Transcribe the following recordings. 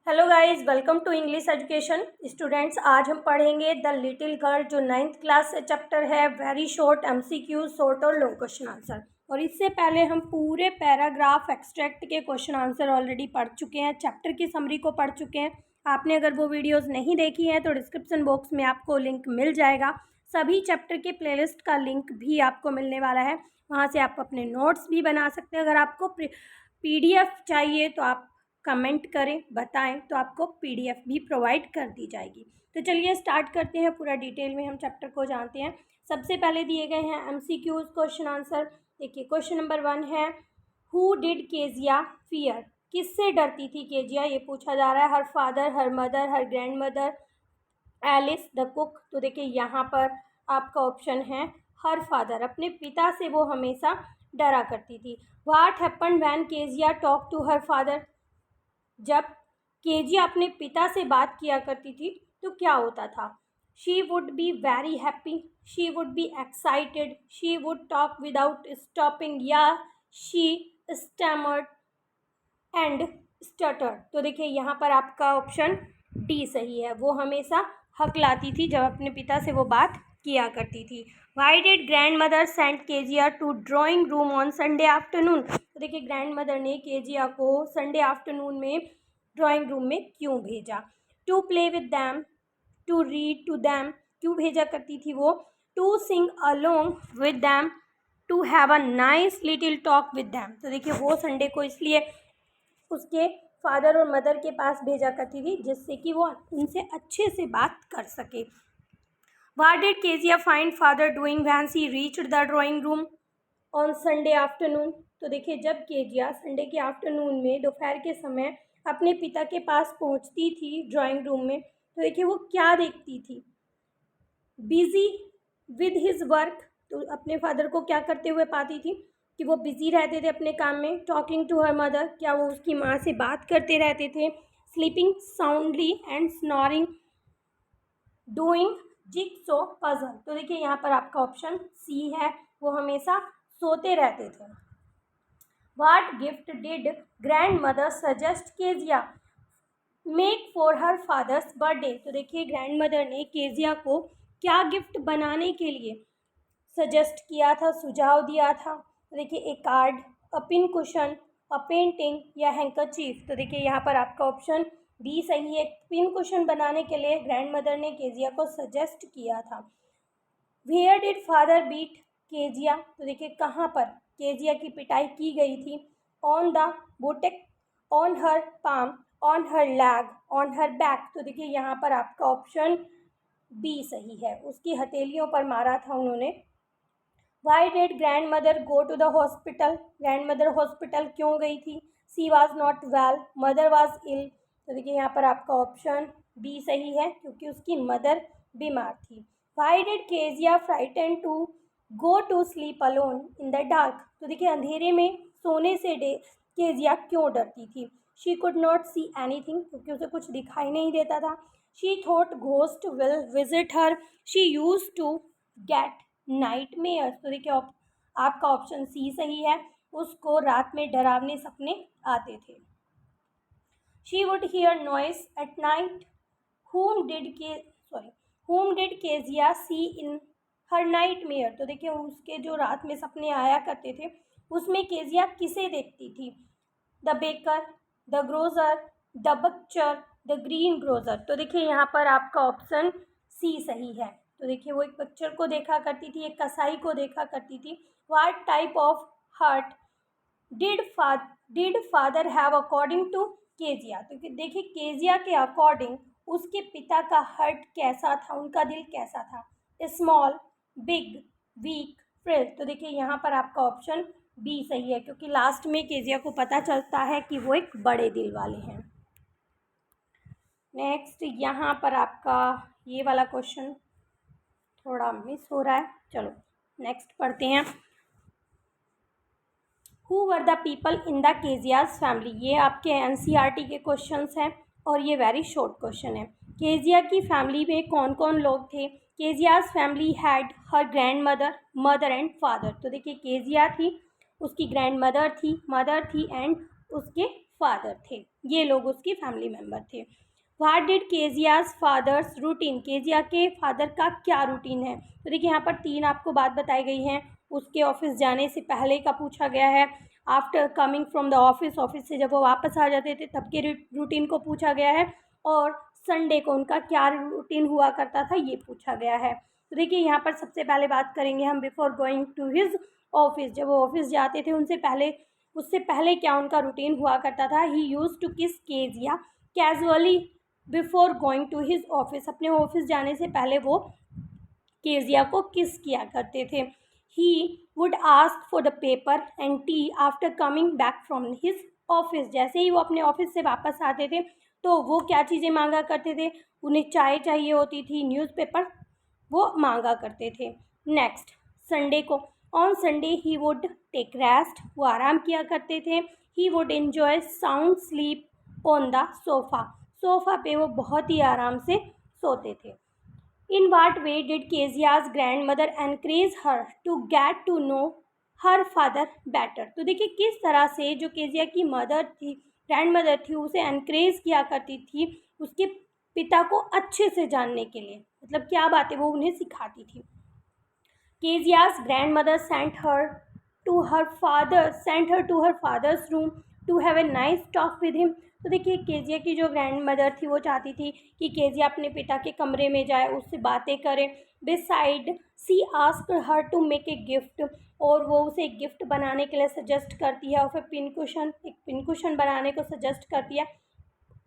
Hello guys, welcome to English education students. आज हम पढ़ेंगे द लिटिल गर्ल, जो 9th क्लास से चैप्टर है। वेरी शॉर्ट एमसीक्यू, शॉर्ट और लॉन्ग क्वेश्चन आंसर। और इससे पहले हम पूरे पैराग्राफ एक्सट्रैक्ट के क्वेश्चन आंसर ऑलरेडी पढ़ चुके हैं, चैप्टर की समरी को पढ़ चुके हैं। आपने अगर वो वीडियोज़ नहीं देखी हैं तो डिस्क्रिप्शन बॉक्स में आपको लिंक मिल जाएगा। सभी चैप्टर के प्लेलिस्ट का लिंक भी आपको मिलने वाला है, वहाँ से आप अपने नोट्स भी बना सकते हैं। अगर आपको PDF चाहिए तो आप कमेंट करें, बताएं, तो आपको PDF भी प्रोवाइड कर दी जाएगी। तो चलिए स्टार्ट करते हैं, पूरा डिटेल में हम चैप्टर को जानते हैं। सबसे पहले दिए गए हैं MCQs क्वेश्चन आंसर। देखिए क्वेश्चन नंबर 1 है, हु डिड केजिया फियर? किससे डरती थी केजिया, ये पूछा जा रहा है। Her father, her mother, her grandmother, Alice the cook. तो देखिए यहाँ पर आपका ऑप्शन है हर फादर, अपने पिता से वो हमेशा डरा करती थी। What happen when Kezia talk to her father? जब केजिया अपने पिता से बात किया करती थी तो क्या होता था? She would be very happy, she would be excited, she would talk without stopping, या शी स्टैमर्ड एंड स्टटर। तो देखिए यहाँ पर आपका ऑप्शन डी सही है, वो हमेशा हकलाती थी जब अपने पिता से वो बात किया करती थी। Why did grandmother send Kezia to drawing room on Sunday afternoon? तो देखिए ग्रैंड मदर ने केजिया को संडे आफ्टरनून में ड्राइंग रूम में क्यों भेजा? To play with them, to read to them, क्यों भेजा करती थी वो? To sing along with them, to have a nice little talk with them. तो देखिए वो संडे को इसलिए उसके फादर और मदर के पास भेजा करती थी जिससे कि वो उनसे अच्छे से बात कर सके। What did Kezia find father doing when she reached the drawing room on Sunday afternoon? तो देखिए जब केजिया संडे के आफ्टरनून में दोपहर के समय अपने पिता के पास पहुंचती थी ड्राइंग रूम में, तो देखिए वो क्या देखती थी? बिजी विद हिज वर्क, तो अपने फादर को क्या करते हुए पाती थी कि वो बिजी रहते थे अपने काम में। टॉकिंग टू हर मदर, क्या वो उसकी माँ से बात करते रहते थे। Sleeping soundly and snoring, doing jigsaw puzzle. तो देखिए यहाँ पर आपका ऑप्शन सी है, वो हमेशा सोते रहते थे। What gift did grand mother suggest Kezia make for her father's birthday? तो देखिए ग्रैंड मदर ने केजिया को क्या गिफ्ट बनाने के लिए सजेस्ट किया था, सुझाव दिया था? तो देखिए एक कार्ड, अ पिन कुशन, अ पेंटिंग, या हैंकरचीफ। तो देखिए यहाँ पर आपका ऑप्शन बी सही है, पिन कुशन बनाने के लिए ग्रैंड मदर ने केजिया को सजेस्ट किया था। Where did father beat Kezia? तो देखिए कहाँ पर केजिया की पिटाई की गई थी? On the buttock, on her palm, on her leg, on her back. तो देखिए यहाँ पर आपका ऑप्शन बी सही है, उसकी हथेलियों पर मारा था उन्होंने। Why did grandmother go to the hospital? Grandmother hospital क्यों गई थी? She was not well, mother was ill. तो देखिए यहाँ पर आपका ऑप्शन बी सही है, क्योंकि उसकी मदर बीमार थी। Why did Kezia frighten to go to sleep alone in the dark? तो देखिए अंधेरे में सोने से केजिया क्यों डरती थी? She could not see anything, क्योंकि उसे कुछ दिखाई नहीं देता था। She thought ghost will visit her, she use to get nightmares. तो देखिए आपका ऑप्शन सी सही है, उसको रात में डरावने सपने आते थे। She would hear noise at night, whom did Kezia see in her nightmare? तो देखिए उसके जो रात में सपने आया करते थे उसमें केजिया किसे देखती थी? The baker, the grocer, the butcher, the greengrocer. तो देखिए यहाँ पर आपका ऑप्शन सी सही है। तो देखिए वो एक बच्चर को देखा करती थी, एक कसाई को देखा करती थी। What type of heart did father have according to Kezia? तो देखिए केजिया के अकॉर्डिंग उसके पिता का हर्ट कैसा था, उनका दिल कैसा था? Small, big, weak, frail. तो देखिए यहाँ पर आपका ऑप्शन बी सही है, क्योंकि लास्ट में केजिया को पता चलता है कि वो एक बड़े दिल वाले हैं। नेक्स्ट यहाँ पर आपका ये वाला क्वेश्चन थोड़ा मिस हो रहा है, चलो नेक्स्ट पढ़ते हैं। Who were the people in the Kezia's family? ये आपके NCERT के क्वेश्चंस हैं और ये वेरी शॉर्ट क्वेश्चन है। केजिया की फैमिली में कौन कौन लोग थे? Kezia's family had her grandmother, mother and father. तो देखिए केजिया थी, उसकी ग्रैंड मदर थी, मदर थी एंड उसके फादर थे। ये लोग उसकी फैमिली मेम्बर थे। What did Kezia's father's routine, Kezia के फादर का क्या रूटीन है। तो देखिए यहाँ पर 3 आपको बात बताई गई हैं। उसके ऑफिस जाने से पहले का पूछा गया है, after coming from the office, office से जब वो वापस आ जाते थे तब के रूटीन को पूछा गया है, और संडे को उनका क्या रूटीन हुआ करता था ये पूछा गया है। तो देखिए यहाँ पर सबसे पहले बात करेंगे हम before going to his office, जब वो ऑफिस जाते थे उससे पहले क्या उनका रूटीन हुआ करता था। He use to kiss Kezia casually before going to his office, अपने ऑफिस जाने से पहले वो केजिया को किस किया करते थे। He would ask for the paper and T after coming back from his office, जैसे ही वो अपने ऑफिस से वापस आते थे तो वो क्या चीज़ें मांगा करते थे, उन्हें चाय चाहिए होती थी, न्यूज़पेपर वो मांगा करते थे। नेक्स्ट, संडे को, on Sunday he would take rest, वो आराम किया करते थे। He would enjoy sound sleep on the sofa, sofa पे वो बहुत ही आराम से सोते थे। In what way did Kezia's grandmother encourage her to get to know her father better, तो देखिए किस तरह से जो केजिया की मदर थी, ग्रैंड मदर थी, उसे एनकरेज किया करती थी उसके पिता को अच्छे से जानने के लिए, मतलब क्या बातें वो उन्हें सिखाती थी। Kezia's grandmother sent her to her father's room to have a nice talk with him, तो देखिए केजिया की जो ग्रैंड मदर थी वो चाहती थी कि केजिया अपने पिता के कमरे में जाए, उससे बातें करे। Beside she asked her to make a gift, और वो उसे एक गिफ्ट बनाने के लिए सजेस्ट करती है, और फिर एक पिन कुशन बनाने को सजेस्ट करती है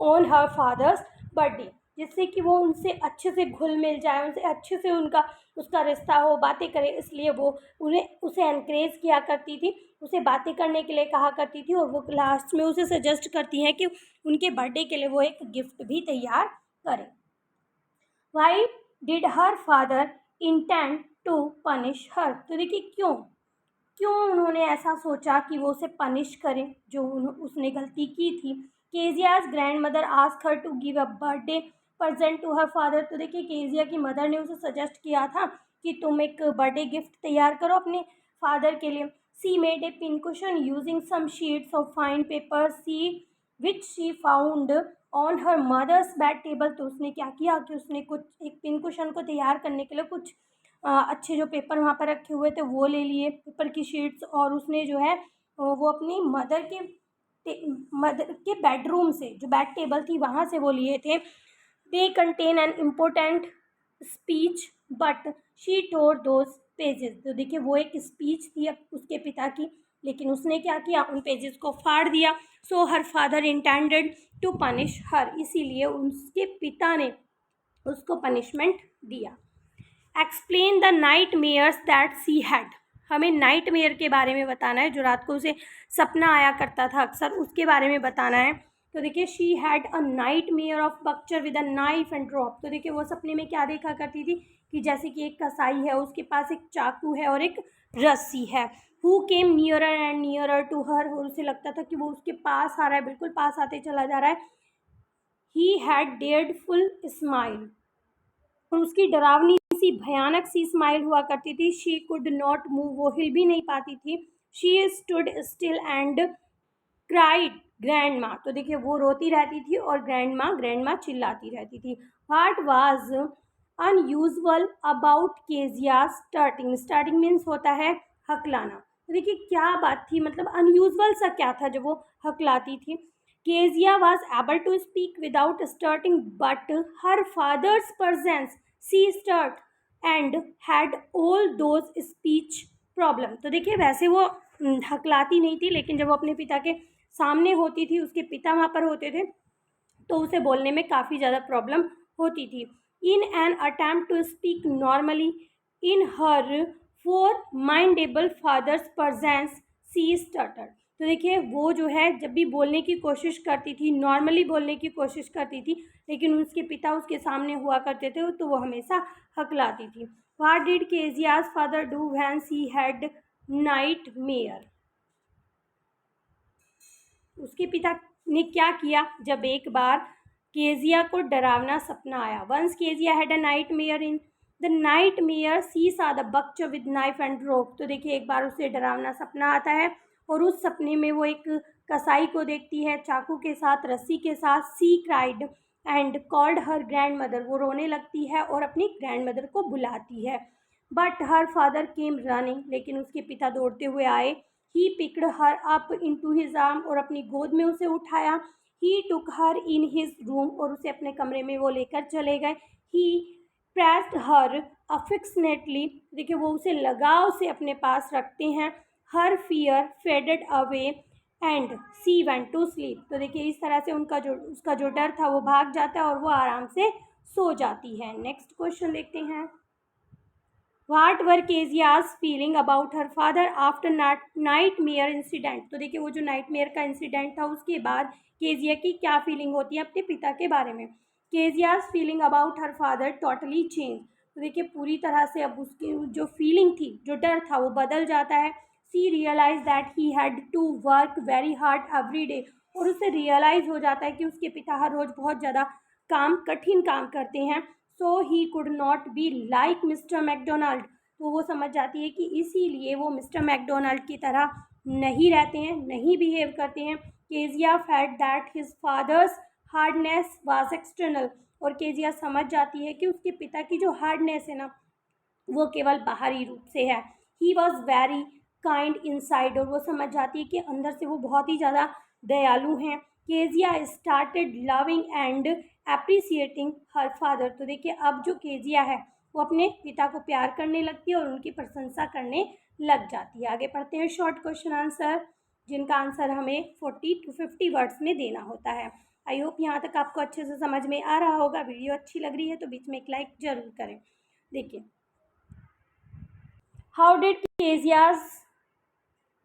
ऑन हर फादर्स बर्थडे, जिससे कि वो उनसे अच्छे से घुल मिल जाए, उनसे अच्छे से उसका रिश्ता हो, बातें करे, इसलिए वो उसे एनकरेज किया करती थी, उसे बातें करने के लिए कहा करती थी, और वो लास्ट में उसे सजेस्ट करती हैं कि उनके बर्थडे के लिए वो एक गिफ्ट भी तैयार करे। Why did her father intend to punish her, तो देखिए क्यों उन्होंने ऐसा सोचा कि वो उसे पनिश करें जो उसने गलती की थी। Kezia's grandmother ask her to give a birthday present to her father, तो देखिए केजिया की मदर ने उसे सजेस्ट किया था कि तुम एक बर्थडे गिफ्ट तैयार करो अपने फादर के लिए। She made a pin cushion using some sheets of fine paper which she found on her mother's bed table, तो उसने क्या किया कि उसने कुछ एक पिन कुशन को तैयार करने के लिए कुछ अच्छे जो पेपर वहाँ पर रखे हुए थे वो ले लिए, पेपर की शीट्स, और उसने जो है वो अपनी मदर के बेडरूम से, जो बेड टेबल थी वहाँ से वो लिए थे। They contain an important speech but she tore those pages, तो देखिए वो एक स्पीच थी उसके पिता की, लेकिन उसने क्या किया, उन पेजेस को फाड़ दिया। So her father intended to punish her, इसीलिए उसके पिता ने उसको पनिशमेंट दिया। Explain the nightmares that she had, हमें नाइट मेयर के बारे में बताना है, जो रात को उसे सपना आया करता था अक्सर, उसके बारे में बताना है। तो देखिए she had a night mayor of बक्चर with a knife and drop, तो देखिए वो सपने में क्या देखा करती थी कि जैसे कि एक कसाई है, उसके पास एक चाकू है और एक रस्सी है। Who came nearer and nearer to her, और उसे लगता था कि वो उसके पास आ रहा है, बिल्कुल पास आते चला जा रहा है। He had dared full smile, और उसकी डरावनी सी भयानक सी स्माइल हुआ करती थी। शी कुड नॉट मूव, वो हिल भी नहीं पाती थी। She stood still and cried grand माँ, तो देखिए वो रोती रहती थी और ग्रैंड माँ चिल्लाती रहती थी। What was unusual about Kezia starting means होता है हकलाना, तो देखिए क्या बात थी, मतलब अनयूजुअल सा क्या था जब वो हकलाती थी। Kezia was able to speak without starting but her father's presence she start and had all those speech problem, तो देखिए वैसे वो हकलाती नहीं थी, लेकिन जब वो अपने पिता के सामने होती थी, उसके पिता वहाँ पर होते थे, तो उसे बोलने में काफ़ी ज़्यादा प्रॉब्लम होती थी। In an attempt to speak normally in her formidable father's presence she stutter, तो देखिए वो जो है जब भी बोलने की कोशिश करती थी, नॉर्मली बोलने की कोशिश करती थी, लेकिन उसके पिता उसके सामने हुआ करते थे तो वो हमेशा हकलाती थी। What did Kezia's father do when she had night mayor, उसके पिता ने क्या किया जब एक बार केजिया को डरावना सपना आया। Once Kezia had a nightmare in the nightmare she saw the बक्च विद नाइफ एंड रोप, तो देखिए एक बार उसे डरावना सपना आता है और उस सपने में वो एक कसाई को देखती है चाकू के साथ, रस्सी के साथ। She cried and called her grandmother, वो रोने लगती है और अपनी ग्रैंड मदर को बुलाती है। But her father came running, लेकिन उसके पिता दौड़ते हुए आए। He picked her up into his arm, और अपनी गोद में उसे उठाया। ही टुक हर इन हिज रूम, और उसे अपने कमरे में वो लेकर चले गए। ही प्रेस्ड हर अफेक्शनेटली, देखिए वो उसे लगाव से अपने पास रखते हैं। Her fear faded away and she went to sleep, तो देखिए इस तरह से उसका जो डर था वो भाग जाता है और वो आराम से सो जाती है। नेक्स्ट क्वेश्चन देखते हैं। What were Kezia's feeling about her father after nightmare incident? तो देखिए वो जो नाइटमेयर का इंसिडेंट था उसके बाद केजिया की क्या फीलिंग होती है अपने पिता के बारे में। Kezia's feeling about her father totally change, तो देखिए पूरी तरह से अब उसकी जो फीलिंग थी, जो डर था, वो बदल जाता है। She realise that he had to work very hard every day, और उसे रियलाइज हो जाता है कि उसके पिता हर रोज बहुत ज़्यादा कठिन काम करते हैं। So he could not be like mister McDonald, तो वो समझ जाती है कि इसीलिए वो मिस्टर मैकडोनाल्ड की तरह नहीं रहते हैं, नहीं बिहेव करते हैं। Kezia felt that his father's hardness was external, और केजिया समझ जाती है कि उसके पिता की जो हार्डनेस है ना, वो केवल बाहरी रूप से है। ही वॉज वेरी काइंड इनसाइड, और वो समझ जाती है कि अंदर से वो बहुत ही ज़्यादा दयालु हैं। Kezia started loving and appreciating her father, तो देखिए अब जो केजिया है वो अपने पिता को प्यार करने लगती है और उनकी प्रशंसा करने लग जाती है। आगे पढ़ते हैं शॉर्ट क्वेश्चन आंसर, जिनका आंसर हमें 40 to 50 वर्ड्स में देना होता है। आई होप यहाँ तक आपको अच्छे से समझ में आ रहा होगा। वीडियो अच्छी लग रही है तो बीच में एक लाइक जरूर करें। देखिए, how did Kezia's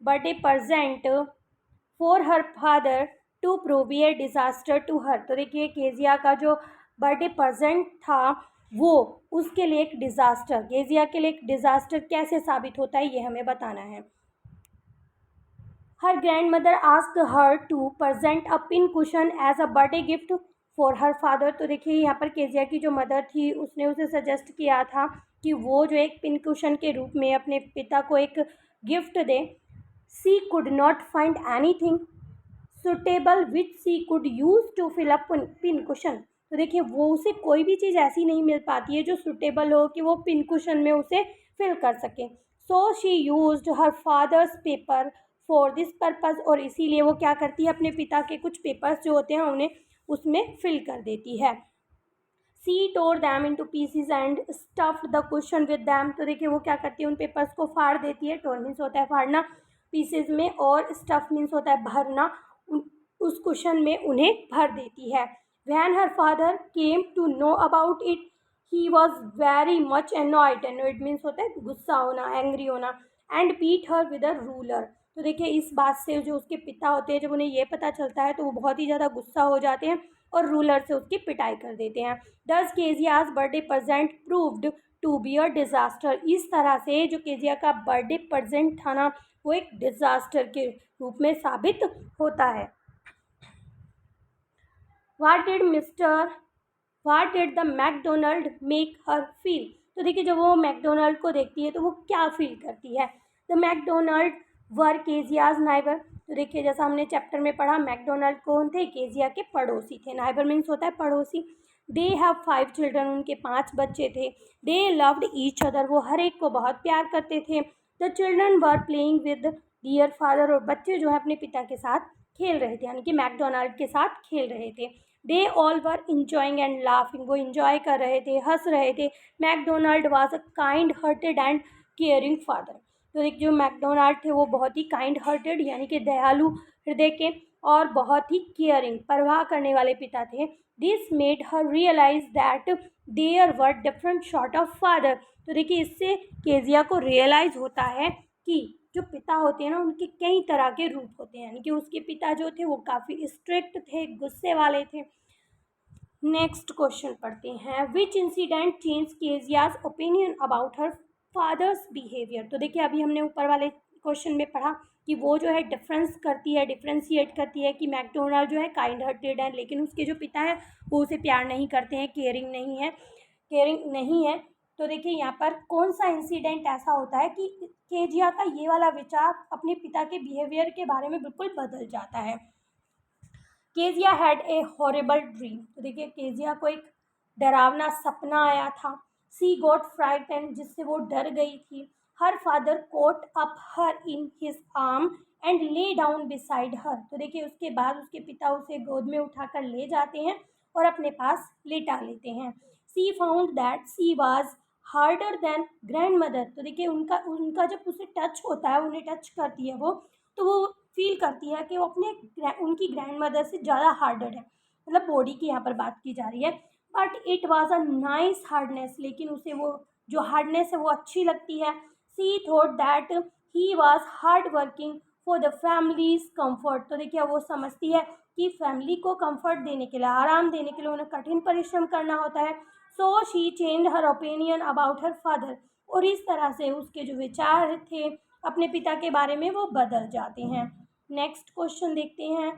birthday present for her father to prove a disaster to her, तो देखिए केजिया का जो बर्थडे प्रेजेंट था वो उसके लिए एक डिज़ास्टर, केजिया के लिए एक डिज़ास्टर कैसे साबित होता है ये हमें बताना है। Her grandmother ask her to present a pincushion as a birthday gift for her father, तो देखिए यहाँ पर केजिया की जो मदर थी उसने उसे सजेस्ट किया था कि वो जो एक पिन कुशन के रूप में अपने पिता को एक गिफ्ट दे। She could not find anything suitable which she could use to fill up pin cushion, तो देखिए वो उसे कोई भी चीज़ ऐसी नहीं मिल पाती है जो सुटेबल हो कि वो पिन कुशन में उसे फिल कर सके। So she used her father's paper for this purpose, और इसीलिए वो क्या करती है अपने पिता के कुछ पेपर्स जो होते हैं उन्हें उसमें फिल कर देती है। She tore them into pieces and stuffed the cushion with them, तो देखिए वो क्या करती है उन पेपर्स को फाड़ देती है। टोर मीन्स होता है फाड़ना पीसेज में, और स्टफ मीन्स होता है भरना, उस कुशन में उन्हें भर देती है। When her father came to know about it he was very much annoyed, annoyed means होता है गुस्सा होना, एंग्री होना, and beat her with a ruler, तो देखिए इस बात से जो उसके पिता होते हैं जब उन्हें ये पता चलता है तो वो बहुत ही ज़्यादा गुस्सा हो जाते हैं और रूलर से उसकी पिटाई कर देते हैं। Thus Kezia's birthday present proved to be a disaster, इस तरह से जो केजिया का बर्थडे प्रेजेंट था ना वो एक डिज़ास्टर के रूप में साबित होता है। What did the McDonald make her feel, तो देखिए जब वो मैकडोनल्ड को देखती है तो वो क्या फील करती है। द मैकडोनल्ड वर केजिया's नाइबर, तो देखिए जैसा हमने चैप्टर में पढ़ा मैकडोनल्ड कौन थे, केजिया के पड़ोसी थे। नाइबर मीन्स होता है पड़ोसी। दे हैव 5 चिल्ड्रन, उनके 5 बच्चे थे। दे लव्ड ईच अदर, वो हर एक को बहुत प्यार करते थे। The children were playing with their father, और बच्चे जो है अपने पिता के साथ खेल रहे थे, यानी कि मैकडोनल्ड के साथ खेल रहे थे। They all were enjoying and laughing, वो इंजॉय कर रहे थे, हंस रहे थे। McDonald was a kind hearted and caring father, तो एक जो मैकडोनल्ड थे वो बहुत ही काइंड हार्टेड यानी कि दयालु हृदय के और बहुत ही केयरिंग परवाह करने वाले पिता थे। This made her realise that there were different sort of father, तो देखिए इससे केजिया को रियलाइज होता है कि जो पिता होते हैं ना उनके कई तरह के रूप होते हैं, यानी कि उसके पिता जो थे वो काफ़ी स्ट्रिक्ट थे, गुस्से वाले थे। नेक्स्ट क्वेश्चन पढ़ते हैं। Which incident change Kezia's opinion about her father's behaviour, तो देखिए अभी हमने ऊपर वाले क्वेश्चन में पढ़ा कि वो जो है डिफ्रेंशिएट करती है कि मैकडोनल्ड जो है काइंड हार्टेड है लेकिन उसके जो पिता हैं वो उसे प्यार नहीं करते हैं, केयरिंग नहीं है। तो देखिए यहाँ पर कौन सा इंसिडेंट ऐसा होता है कि केजिया का ये वाला विचार अपने पिता के बिहेवियर के बारे में बिल्कुल बदल जाता है। Kezia had a horrible dream. तो देखिए केजिया को एक डरावना सपना आया था। सी गॉट फ्राइटेंड, जिससे वो डर गई थी। Her father caught up her in his arm and lay down beside her. तो देखिए उसके बाद उसके पिता उसे गोद में उठाकर ले जाते हैं और अपने पास लेटा लेते हैं। She found that she was harder than grandmother. तो देखिए उनका उनका जब उसे टच होता है, उन्हें टच करती है वो, तो वो फील करती है कि वो उनकी ग्रैंड मदर से ज़्यादा हार्डर है। मतलब बॉडी की यहाँ पर बात की जा रही है। But it was a nice hardness, लेकिन उसे वो जो हार्डनेस है वो अच्छी लगती है। She thought that he was hard working for the family's comfort. तो देखिए वो समझती है कि फैमिली को कंफर्ट देने के लिए, आराम देने के लिए उन्हें कठिन परिश्रम करना होता है। So she change her opinion about her father. और इस तरह से उसके जो विचार थे अपने पिता के बारे में वो बदल जाते हैं। नेक्स्ट क्वेश्चन देखते हैं।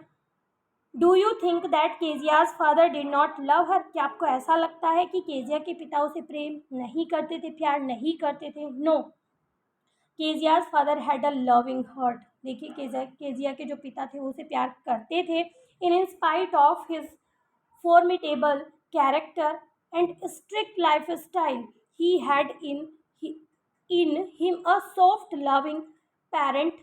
Do you think that Kezia's father did not love हर। क्या आपको ऐसा लगता है कि केजिया के पिता उसे प्रेम नहीं करते थे, प्यार नहीं करते थे? No, Kezia's father had a loving heart. देखिए केजिया के जो पिता थे वो उसे प्यार करते थे। In spite of his formidable character and strict life style, he had in him a soft loving parent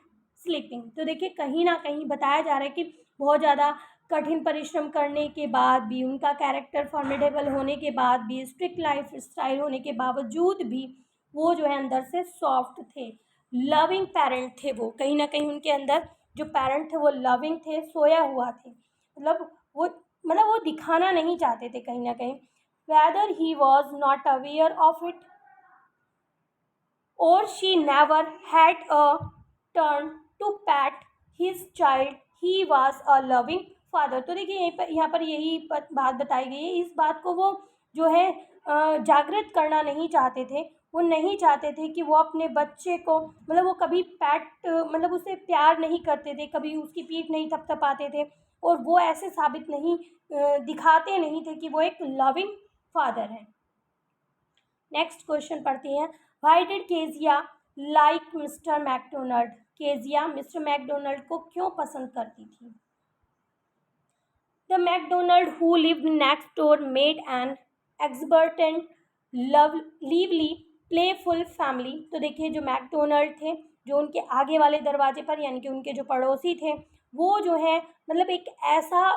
sleeping. तो देखिए कहीं ना कहीं बताया जा रहा है कि बहुत ज़्यादा कठिन परिश्रम करने के बाद भी, उनका कैरेक्टर फॉर्मिडेबल होने के बाद भी, स्ट्रिक्ट लाइफ स्टाइल होने के बावजूद भी वो जो है अंदर से सॉफ्ट थे, लविंग पेरेंट थे। वो कहीं ना कहीं उनके अंदर जो पेरेंट थे वो लविंग थे, सोया हुआ थे। वो दिखाना नहीं चाहते थे कहीं ना कहीं। Weather he was not aware of it or she never had a turn to pat his child, he was a loving father। तो देखिए यहाँ पर यही बात बताई गई है। इस बात को वो जो है जागृत करना नहीं चाहते थे। वो नहीं चाहते थे कि वो अपने बच्चे को, मतलब वो कभी मतलब उसे प्यार नहीं करते थे, कभी उसकी पीठ नहीं थपथपाते थे, और वो ऐसे साबित नहीं दिखाते नहीं थे कि वो एक लविंग फादर है। नेक्स्ट क्वेश्चन पढ़ते हैं। Why did Kezia like Mr Macdonald. Kezia Mr Macdonald को क्यों पसंद करती थी? The Macdonald who lived next door made an exuberant lively playful family. तो देखिए जो मैकडोनल्ड थे, जो उनके आगे वाले दरवाजे पर, यानी कि उनके जो पड़ोसी थे, वो जो है मतलब एक ऐसा,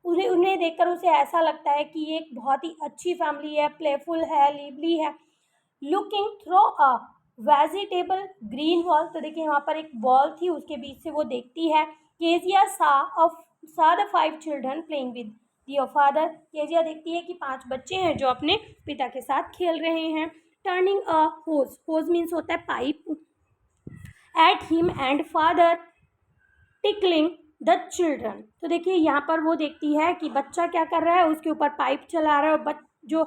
उन्हें देखकर उसे ऐसा लगता है कि ये एक बहुत ही अच्छी फैमिली है, प्लेफुल है, लिवली है। Looking through a vegetable green wall. तो देखिए यहाँ पर एक वॉल थी, उसके बीच से वो देखती है। Kezia saw the 5 children playing with their father. Kezia देखती है कि 5 बच्चे हैं जो अपने पिता के साथ खेल रहे हैं। टर्निंग अ होज, होज मीन्स होता है pipe, at him and father tickling the children. तो देखिए यहाँ पर वो देखती है कि बच्चा क्या कर रहा है, उसके ऊपर पाइप चला रहा है, और जो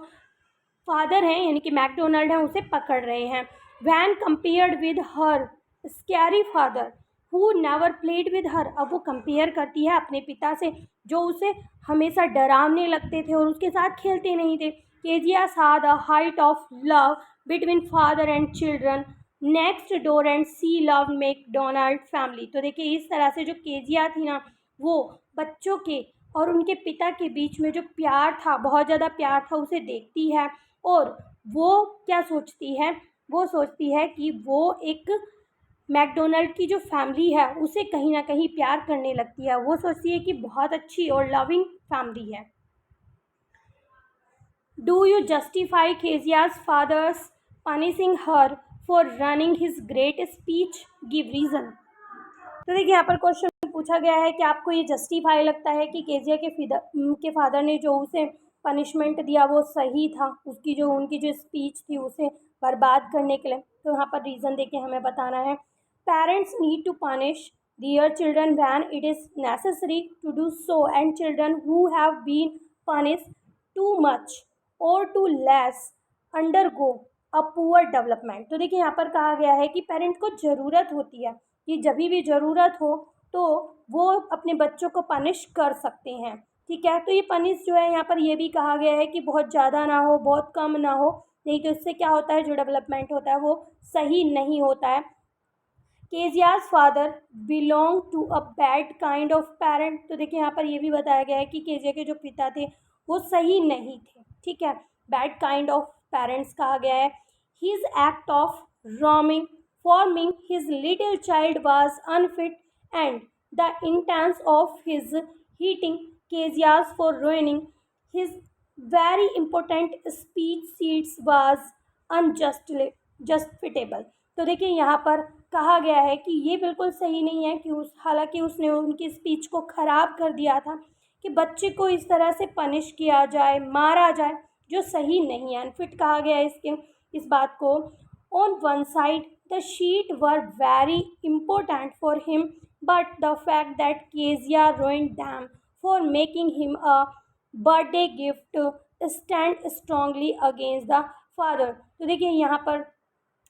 फादर हैं यानी कि मैकडोनल्ड हैं उसे पकड़ रहे हैं। When compared with her scary father who never played with her. अब वो कंपेयर करती है अपने पिता से जो उसे हमेशा डरावने लगते थे और उसके साथ खेलते नहीं थे। Kezia saw the height of love between father and children next door and see love McDonald family. तो देखिए इस तरह से जो केजिया थी ना, वो बच्चों के और उनके पिता के बीच में जो प्यार था, बहुत ज़्यादा प्यार था, उसे देखती है। और वो क्या सोचती है, वो सोचती है कि वो एक मैकडोनल्ड की जो फैमिली है उसे कहीं ना कहीं प्यार करने लगती है। वो सोचती है कि बहुत अच्छी और लविंग फैमिली है। Do you justify Kezia's father's punishing her for running his great speech, give reason. तो देखिए यहाँ पर क्वेश्चन पूछा गया है कि आपको ये जस्टिफाई लगता है कि केजिया के फादर ने जो उसे पनिशमेंट दिया वो सही था, उनकी जो स्पीच थी उसे बर्बाद करने के लिए? तो यहाँ पर रीज़न देके हमें बताना है। Parents need to punish their children when it is necessary to do so, and children who have been punished too much और too less undergo a poor development. तो देखिए यहाँ पर कहा गया है कि पेरेंट को ज़रूरत होती है कि जब भी ज़रूरत हो तो वो अपने बच्चों को पनिश कर सकते हैं। ठीक है, तो ये पनिश जो है यहाँ पर ये भी कहा गया है कि बहुत ज़्यादा ना हो, बहुत कम ना हो, नहीं तो इससे क्या होता है, जो डेवलपमेंट होता है वो सही नहीं होता है। Kezia's father belong to a bad kind of parent. तो देखिए यहाँ पर ये भी बताया गया है कि केजिया के जो पिता थे वो सही नहीं थे, ठीक है, बैड काइंड ऑफ पेरेंट्स कहा गया है। His act of roaming forming his little child was unfit and the intense of his hitting Kezia's for ruining his very important speech seats was unjustly justifiable। तो देखिए यहाँ पर कहा गया है कि ये बिल्कुल सही नहीं है कि हालांकि उसने उनकी स्पीच को ख़राब कर दिया था कि बच्चे को इस तरह से पनिश किया जाए, मारा जाए, जो सही नहीं है, अनफिट कहा गया है इस बात को। On one side the sheet were very important for him but the fact that Kezia ruined them for making him a birthday gift stand strongly against the father। तो देखिए यहाँ पर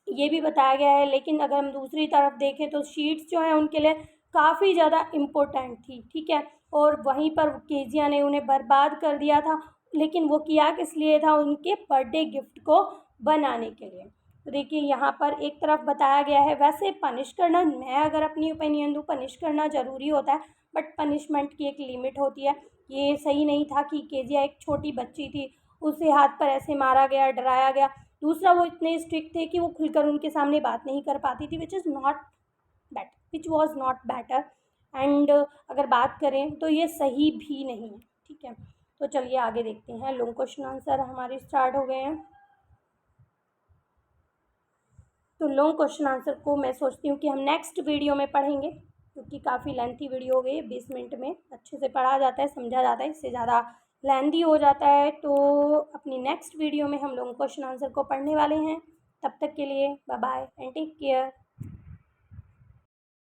ये भी बताया गया है, लेकिन अगर हम दूसरी तरफ देखें तो शीट्स जो हैं उनके लिए काफ़ी ज़्यादा इम्पोर्टेंट थी, ठीक है, और वहीं पर केजिया ने उन्हें बर्बाद कर दिया था, लेकिन वो किया किस लिए था, उनके बर्थडे गिफ्ट को बनाने के लिए। तो देखिए यहाँ पर एक तरफ बताया गया है, वैसे पनिश करना, मैं अगर अपनी ओपिनियन दूँ, पनिश करना ज़रूरी होता है, बट पनिशमेंट की एक लिमिट होती है। ये सही नहीं था कि केजिया एक छोटी बच्ची थी, उसे हाथ पर ऐसे मारा गया, डराया गया। दूसरा, वो इतने स्ट्रिक्ट थे कि वो खुलकर उनके सामने बात नहीं कर पाती थी, which was not better. And अगर बात करें तो ये सही भी नहीं है, ठीक है। तो चलिए आगे देखते हैं, लॉन्ग क्वेश्चन आंसर हमारे स्टार्ट हो गए हैं। तो लॉन्ग क्वेश्चन आंसर को मैं सोचती हूँ कि हम नेक्स्ट वीडियो में पढ़ेंगे, क्योंकि काफ़ी लेंथी वीडियो हो गई है। 20 मिनट में अच्छे से पढ़ा जाता है, समझा जाता है, इससे ज़्यादा लेंथी हो जाता है। तो अपनी नेक्स्ट वीडियो में हम लॉन्ग क्वेश्चन आंसर को पढ़ने वाले हैं। तब तक के लिए bye bye and take care.